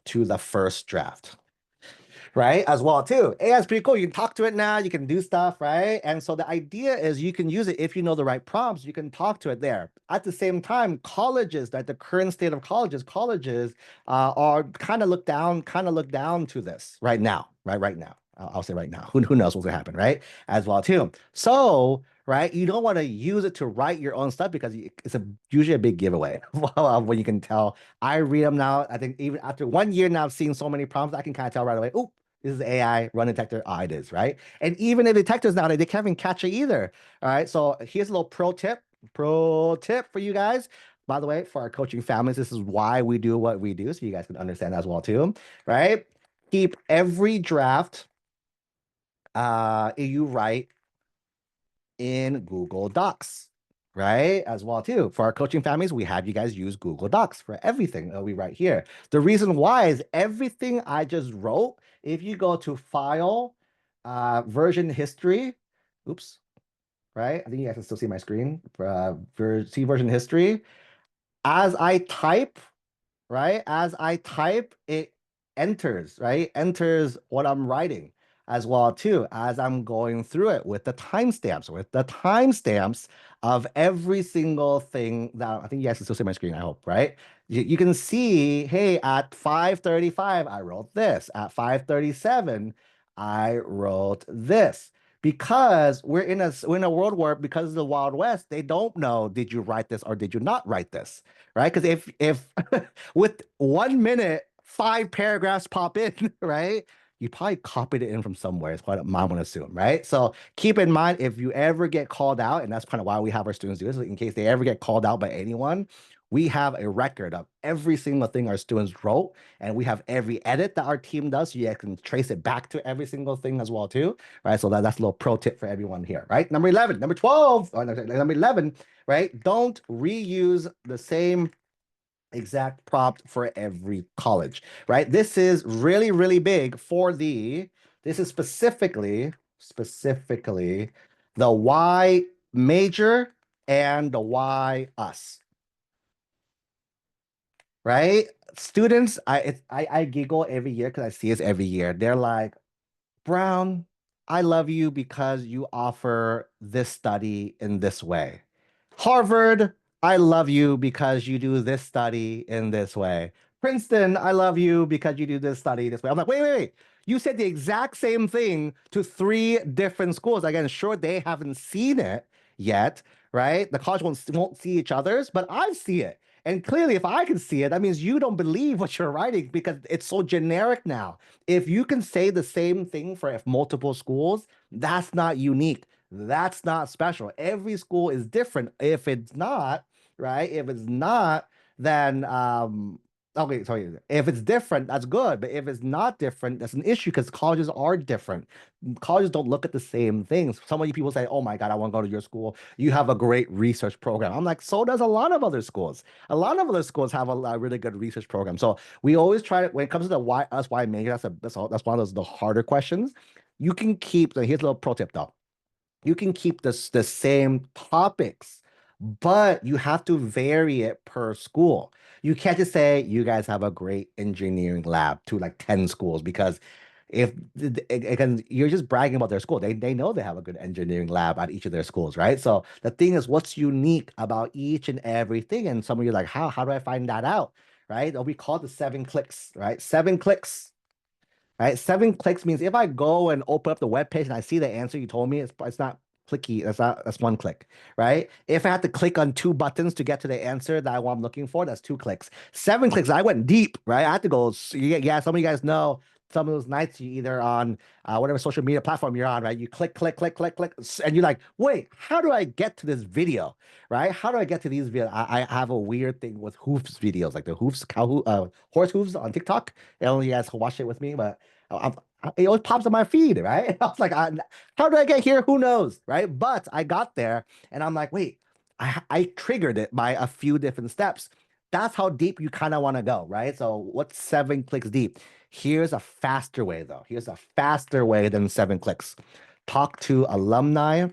to the first draft, right? As well too. AI is pretty cool. You can talk to it now. You can do stuff, right? And so the idea is you can use it if you know the right prompts. You can talk to it there. At the same time, colleges, like the current state of colleges are kind of look down to this right now, right? Right now. I'll say right now. Who knows what's gonna happen, right? As well too. So, right, you don't want to use it to write your own stuff because it's usually a big giveaway when you can tell. I read them now. I think even after 1 year now, I've seen so many prompts, I can kind of tell right away. Oh, this is AI run detector. Ah, it is, right? And even the detectors nowadays, they can't even catch it either. All right. So here's a little pro tip for you guys. By the way, for our coaching families, this is why we do what we do, so you guys can understand as well too, right? Keep every draft you write in Google Docs, right? As well too. For our coaching families, we have you guys use Google Docs for everything that we write here. The reason why is everything I just wrote, if you go to file, version history, oops, right? I think you guys can still see my screen. See version history. As I type, right? As I type, it enters, right? Enters what I'm writing as well too, as I'm going through it with the timestamps of every single thing that I think you guys can still see my screen, I hope, right? You can see, hey, at 5:35, I wrote this. At 5:37, I wrote this. Because we're in a world where because of the Wild West, they don't know did you write this or did you not write this, right? Because if with 1 minute, 5 paragraphs pop in, right? You probably copied it in from somewhere, is what mom would assume, right? So keep in mind if you ever get called out, and that's kind of why we have our students do this, in case they ever get called out by anyone, we have a record of every single thing our students wrote, and we have every edit that our team does, so you can trace it back to every single thing as well, too, right? So that's a little pro tip for everyone here, right? Number 11, number 12, oh, no, number 11, right? Don't reuse the same exact prompt for every college, right? This is really big this is specifically the why major and the why us, right? Students, I giggle every year because I see this every year. They're like, Brown, I love you because you offer this study in this way. Harvard, I love you because you do this study in this way. Princeton, I love you because you do this study this way. I'm like, wait, wait, wait. You said the exact same thing to three different schools. Again, sure, they haven't seen it yet, right? The college won't see each other's, but I see it. And clearly, if I can see it, that means you don't believe what you're writing because it's so generic now. If you can say the same thing for multiple schools, that's not unique. That's not special. Every school is different. If it's not, right? If it's not, then okay, sorry. If it's different, that's good. But if it's not different, that's an issue because colleges are different. Colleges don't look at the same things. Some of you people say, "Oh my God, I want to go to your school. You have a great research program." I'm like, so does a lot of other schools. A lot of other schools have a really good research program. So we always try to, when it comes to the why major, that's one of those the harder questions. You can keep. Here's a little pro tip though, you can keep the same topics, but you have to vary it per school. You can't just say you guys have a great engineering lab to like 10 schools because if again you're just bragging about their school. They know they have a good engineering lab at each of their schools, right? So the thing is what's unique about each and everything. And some of you are like, how do I find that out? Right? We call it the 7 clicks, right? 7 clicks, right? 7 clicks means if I go and open up the web page and I see the answer you told me, it's not clicky. That's 1 click, right? If I have to click on two buttons to get to the answer that I'm looking for, that's 2 clicks. 7 clicks, I went deep, right? I had to go. Yeah, some of you guys know some of those nights you either on whatever social media platform you're on, right? You click, click, click, click, click, and you're like, wait, how do I get to this video, right? How do I get to these videos? I have a weird thing with hoofs videos, like the hoofs, horse hooves on TikTok. I don't know if you guys watch it with me, but I'm, it always pops on my feed, right? I was like, how did I get here? Who knows, right? But I got there and I'm like, wait, I triggered it by a few different steps. That's how deep you kind of want to go, right? So what's 7 clicks deep? Here's a faster way, though. Here's a faster way than 7 clicks. Talk to alumni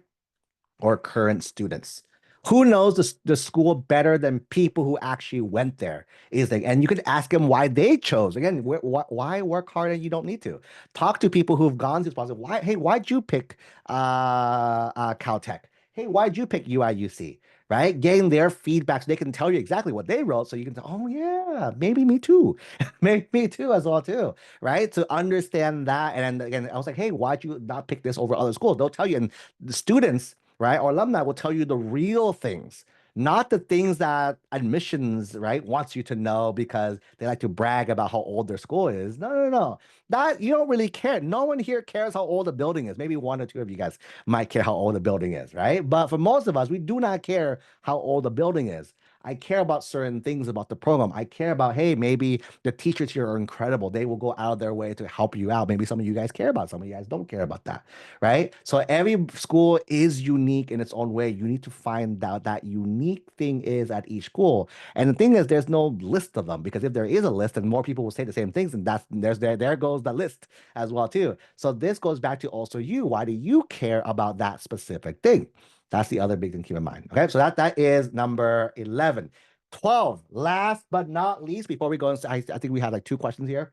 or current students. Who knows the school better than people who actually went there? Is like, and you could ask them why they chose. Again, why work hard and you don't need to? Talk to people who've gone to sponsor. Why? Hey, why'd you pick Caltech? Hey, why'd you pick UIUC? Right? Getting their feedback so they can tell you exactly what they wrote, so you can say, "Oh yeah, maybe me too, maybe me too as well too." Right? To understand that, and then again, I was like, "Hey, why'd you not pick this over other schools?" They'll tell you, and the students, right, or alumni will tell you the real things, not the things that admissions, right, wants you to know because they like to brag about how old their school is. No, no, no. That you don't really care. No one here cares how old the building is. Maybe one or two of you guys might care how old the building is, right? But for most of us, we do not care how old the building is. I care about certain things about the program. I care about, hey, maybe the teachers here are incredible. They will go out of their way to help you out. Maybe some of you guys care about, some of you guys don't care about that, right? So every school is unique in its own way. You need to find out that unique thing is at each school. And the thing is, there's no list of them because if there is a list, then more people will say the same things, and there goes the list as well too. So this goes back to also you. Why do you care about that specific thing? That's the other big thing to keep in mind. Okay, so that is number 11. 12, last but not least, before we go, I think we have like two questions here.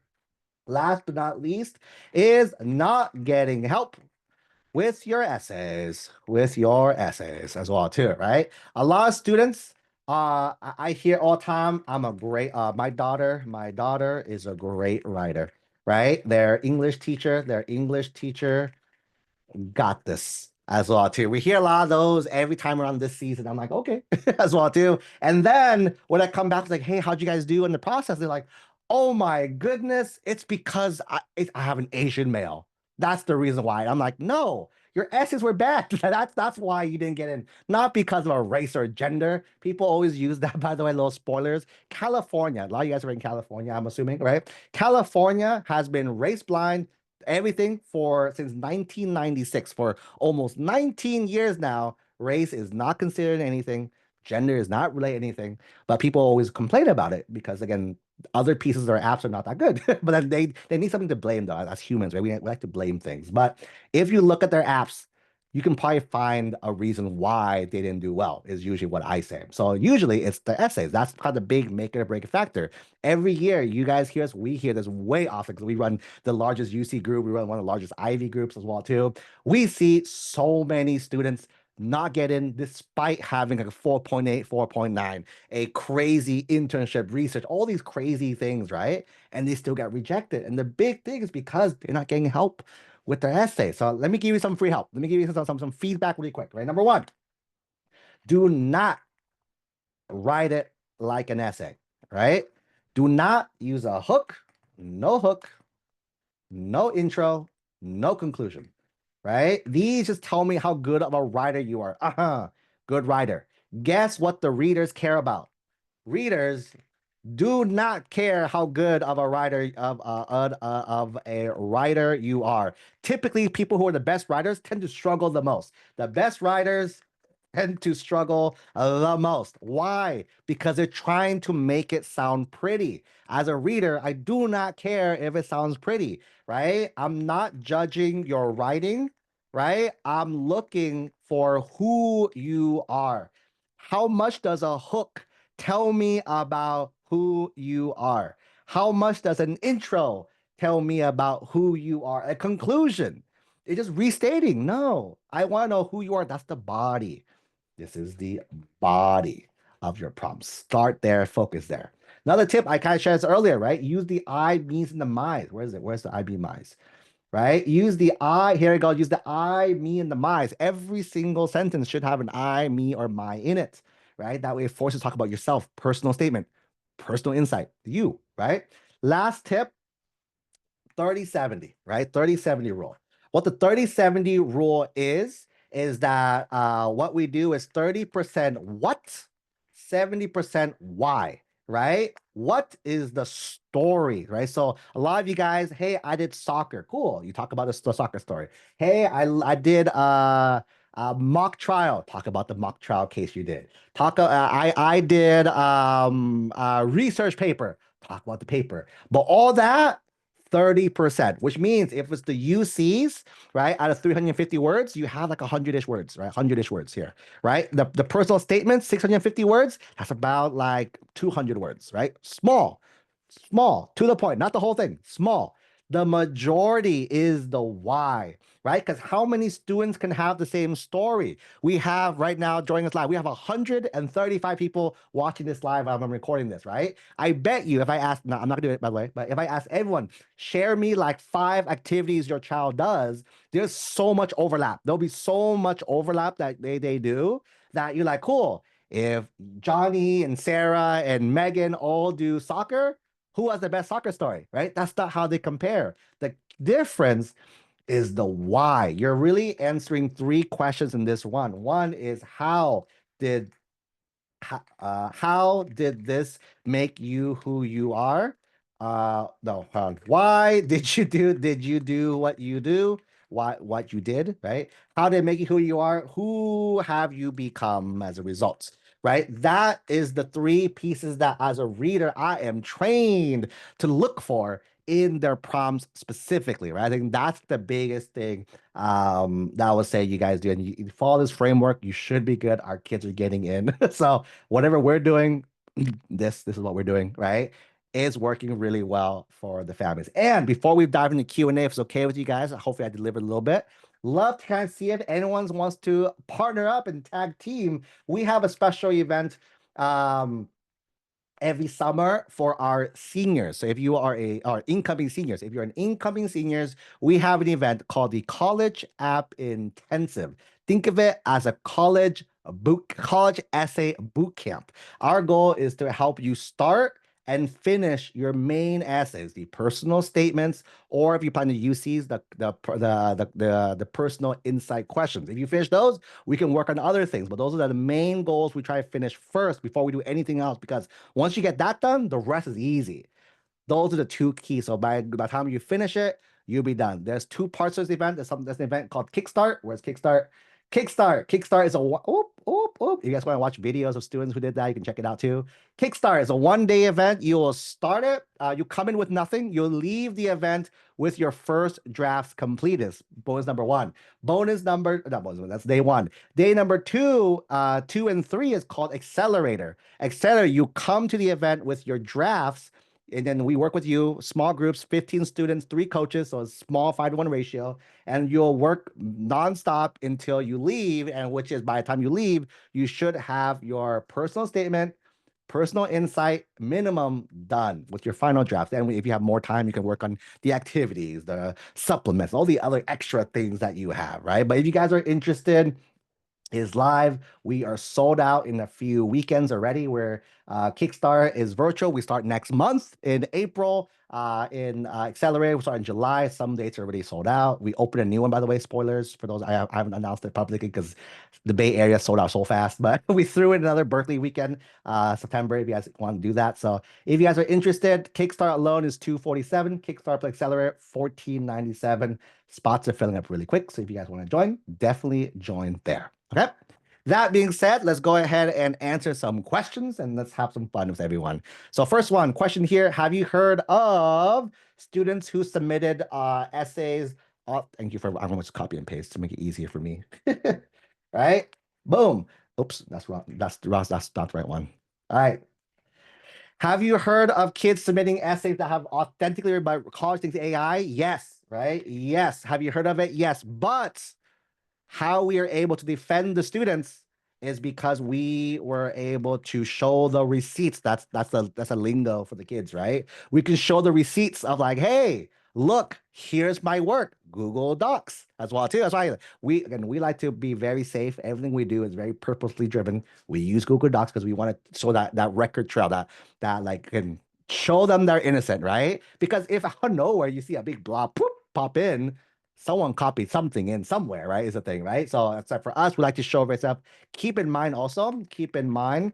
Last but not least is not getting help with your essays as well too, right? A lot of students, I hear all the time, I'm a great, my daughter is a great writer, right? Their English teacher got this as well too. We hear a lot of those every time around this season. I'm like, okay, as well too. And then when I come back, it's like, hey, how'd you guys do in the process? They're like, oh my goodness, it's because I have an Asian male. That's the reason why. I'm like, no, your essays were bad. That's why you didn't get in, not because of a race or gender. People always use that, by the way, little spoilers. California, a lot of you guys are in California, I'm assuming, right? California has been race blind everything for since 1996 for almost 19 years now. Race is not considered anything. Gender is not related anything, but people always complain about it because again, other pieces of their apps are not that good. But then they need something to blame though. As humans, right? We like to blame things. But if you look at their apps, you can probably find a reason why they didn't do well, is usually what I say. So usually it's the essays. That's kind of the big make it or break it factor. Every year, you guys hear us, we hear this way often because we run the largest UC group. We run one of the largest Ivy groups as well, too. We see so many students not get in despite having like a 4.8, 4.9, a crazy internship research, all these crazy things, right? And they still get rejected. And the big thing is because they're not getting help with their essay. So let me give you some free help. Let me give you some feedback really quick, right? Number one, do not write it like an essay, right? Do not use a hook, no intro, no conclusion, right? These just tell me how good of a writer you are. Good writer. Guess what the readers care about? Readers do not care how good of a writer of a writer you are. Typically, people who are the best writers tend to struggle the most. The best writers tend to struggle the most. Why? Because they're trying to make it sound pretty. As a reader, I do not care if it sounds pretty, right? I'm not judging your writing, right? I'm looking for who you are. How much does a hook tell me about who you are? How much does an intro tell me about who you are? A conclusion. It's just restating. No, I want to know who you are. That's the body. This is the body of your prompt. Start there, focus there. Another tip I kind of shared this earlier, right? Use the I, me's, and the my's. Where is it? Where's the I, be, my's? Right? Use the I. Here we go. Use the I, me, and the my's. Every single sentence should have an I, me, or my in it, right? That way it forces to talk about yourself, personal statement, personal insight, you, right? Last tip, 30-70, right? 30-70 rule. What the 30-70 rule is that what we do is 30% what, 70% why, right? What is the story, right? So a lot of you guys, hey, I did soccer. Cool. You talk about the soccer story. Hey, I did a mock trial. Talk about the mock trial case you did. I did a research paper. Talk about the paper. But all that 30%, which means if it's the UCs, right, out of 350 words, you have like 100-ish words, right? 100-ish words here, right? The personal statement, 650 words, that's about like 200 words, right? Small, to the point, not the whole thing, small. The majority is the why, right? Because how many students can have the same story? We have right now joining us live, we have 135 people watching this live. I'm recording this, right? I bet you if I ask, no, I'm not gonna do it by the way, but if I ask everyone, share me like 5 activities your child does, there's so much overlap. There'll be so much overlap that they do that you're like, cool. If Johnny and Sarah and Megan all do soccer, who has the best soccer story, right? That's not how they compare. The difference is the why. You're really answering 3 questions in this one. One is did how did this make you who you are? No, hold on. Why did you do what you do? What you did, right? How did it make you who you are? Who have you become as a result? Right? That is the 3 pieces that as a reader I am trained to look for in their prompts specifically, right? I think that's the biggest thing that I would say you guys do. And you follow this framework, you should be good. Our kids are getting in. So whatever we're doing, this is what we're doing, right? Is working really well for the families. And before we dive into Q&A, if it's okay with you guys, hopefully I delivered a little bit. Love to kind of see if anyone wants to partner up and tag team. We have a special event every summer for our seniors. So if you are or incoming seniors, if you're an incoming seniors, we have an event called the College App Intensive. Think of it as a college essay boot camp. Our goal is to help you start and finish your main essays, the personal statements, or if you plan to UCs, the personal insight questions. If you finish those, we can work on other things. But those are the main goals we try to finish first before we do anything else. Because once you get that done, the rest is easy. Those are the 2 keys. So by the time you finish it, you'll be done. There's 2 parts of this event. There's an event called Kickstart, where it's Kickstart. Kickstart is a If you guys want to watch videos of students who did that, you can check it out too. Kickstart is a 1-day event. You will start it. You come in with nothing. You'll leave the event with your first drafts completed. Bonus number one. Bonus number, not bonus, that's day one. Day number two, 2 and 3 is called Accelerator. Accelerator, you come to the event with your drafts, and then we work with you, small groups, 15 students, 3 coaches, so a small 5-to-1 ratio, and you'll work nonstop until you leave, and which is by the time you leave, you should have your personal statement, personal insight minimum done with your final draft. And if you have more time, you can work on the activities, the supplements, all the other extra things that you have, right? But if you guys are interested, is live. We are sold out in a few weekends already. Where Kickstart is virtual. We start next month in April. In Accelerator, we start in July. Some dates are already sold out. We open a new one, by the way. Spoilers for those. I haven't announced it publicly because the Bay Area sold out so fast. But we threw in another Berkeley weekend, September, if you guys want to do that. So if you guys are interested, Kickstart alone is $247. Kickstart plus Accelerator $14.97. Spots are filling up really quick. So if you guys want to join, definitely join there. Okay. That being said, let's go ahead and answer some questions and let's have some fun with everyone. So first one, question here. Have you heard of students who submitted essays? Oh, thank you for, I'm going to copy and paste to make it easier for me. Right? Boom. Oops, that's wrong. That's not the right one. All right. Have you heard of kids submitting essays that have authentically written by college things AI? Yes, right? Yes. Have you heard of it? Yes. But how we are able to defend the students is because we were able to show the receipts. That's a lingo for the kids, right? We can show the receipts of like, hey, look, here's my work. Google Docs as well too. That's why we like to be very safe. Everything we do is very purposely driven. We use Google Docs because we want to show that record trail that like can show them they're innocent, right? Because if out of nowhere you see a big blob pop in, someone copied something in somewhere, right? Is the thing, right? So except for us, we like to show ourselves. Keep in mind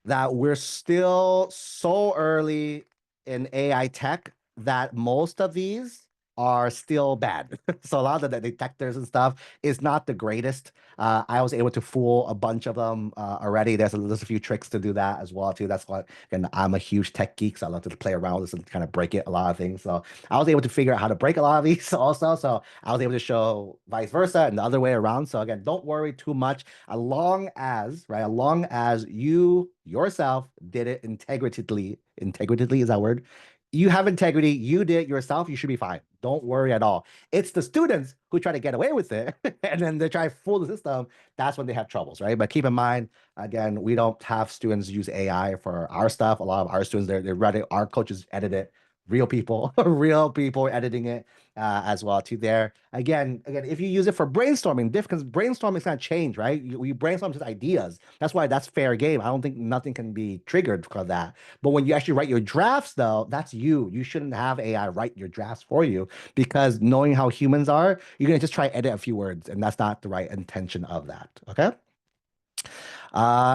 that we're still so early in AI tech that most of these are still bad. So a lot of the detectors and stuff is not the greatest. I was able to fool a bunch of them already. There's a few tricks to do that as well too. That's what, and I'm a huge tech geek, so I love to play around with this and kind of break it a lot of things. So I was able to figure out how to break a lot of these also. So I was able to show vice versa and the other way around. So again, don't worry too much as long as you yourself did it integritedly. Integritedly is that word? You have integrity. You did it yourself. You should be fine. Don't worry at all. It's the students who try to get away with it and then they try to fool the system. That's when they have troubles, right? But keep in mind, again, we don't have students use AI for our stuff. A lot of our students, they're ready. Our coaches edit it. Real people, real people editing it as well too there. Again, if you use it for brainstorming, because brainstorming is going to change, right? We brainstorm just ideas. That's why that's fair game. I don't think nothing can be triggered for that. But when you actually write your drafts, though, that's you. You shouldn't have AI write your drafts for you because knowing how humans are, you're going to just try edit a few words, and that's not the right intention of that. Okay.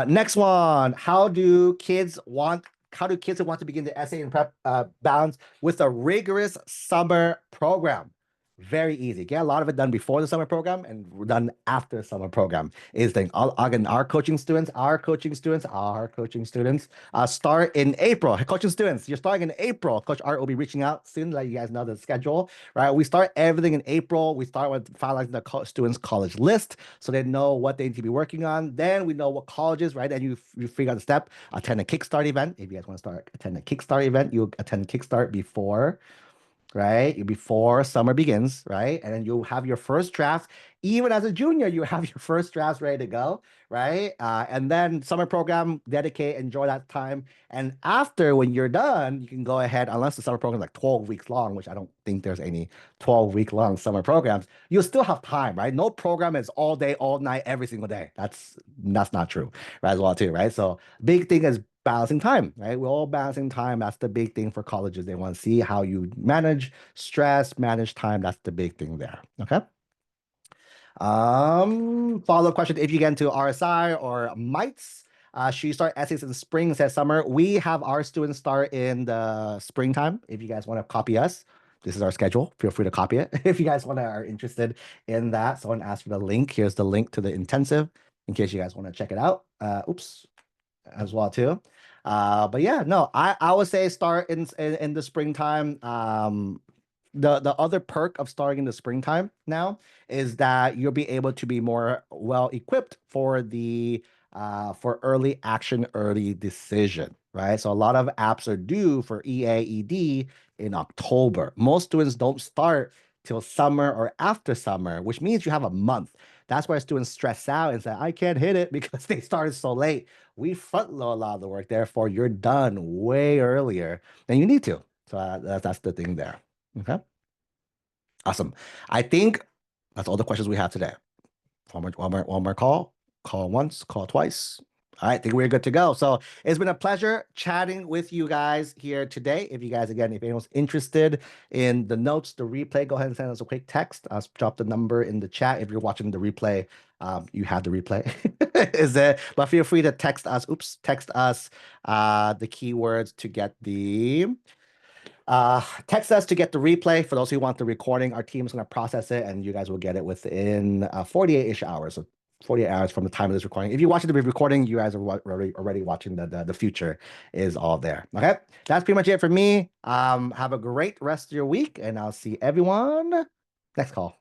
Next one. How do kids who want to begin the essay and prep balance with a rigorous summer program? Very easy. Get a lot of it done before the summer program and done after the summer program is the thing. Again, our coaching students start in April. Coaching students, you're starting in April. Coach Art will be reaching out soon to let you guys know the schedule, right? We start everything in April. We start with finalizing the students' college list so they know what they need to be working on. Then we know what colleges, right? And you figure out the step. Attend a Kickstart event. If you guys want to attend a Kickstart event, you attend Kickstart before, right? Before summer begins, right? And then you'll have your first draft. Even as a junior, you have your first drafts ready to go, right? And then summer program, dedicate, enjoy that time. And after, when you're done, you can go ahead, unless the summer program is like 12 weeks long, which I don't think there's any 12-week long summer programs, you'll still have time, right? No program is all day, all night, every single day. That's not true, right? As well, too, right? So big thing is balancing time, right? We're all balancing time. That's the big thing for colleges. They want to see how you manage stress, manage time. That's the big thing there. Okay. Follow-up question. If you get into RSI or MITES, should you start essays in spring instead of summer? We have our students start in the springtime. If you guys want to copy us, This is our schedule. Feel free to copy it if you guys are interested in that. Someone asked for the link. Here's the link to the intensive in case you guys want to check it out. Oops, as well too. But yeah, no, I would say start in the springtime. The other perk of starting in the springtime now is that you'll be able to be more well equipped for the for early action, early decision, right? So a lot of apps are due for EAED in October. Most students don't start till summer or after summer, which means you have a month. That's why students stress out and say, I can't hit it because they started so late. We front load a lot of the work, therefore you're done way earlier than you need to. So that's the thing there. Okay. Awesome. I think that's all the questions we have today. One more call. Call once, call twice. All right, I think we're good to go. So it's been a pleasure chatting with you guys here today. If you guys, again, if anyone's interested in the notes, the replay, go ahead and send us a quick text. I'll drop the number in the chat. If you're watching the replay, you have the replay. Is it? But feel free to text us. Oops, text us the keywords to get the text us to get the replay. For those who want the recording, our team is going to process it and you guys will get it within 48-ish hours. So 48 hours from the time of this recording. If you're watching the recording, you guys are already watching the future is all there. Okay, that's pretty much it for me. Have a great rest of your week and I'll see everyone next call.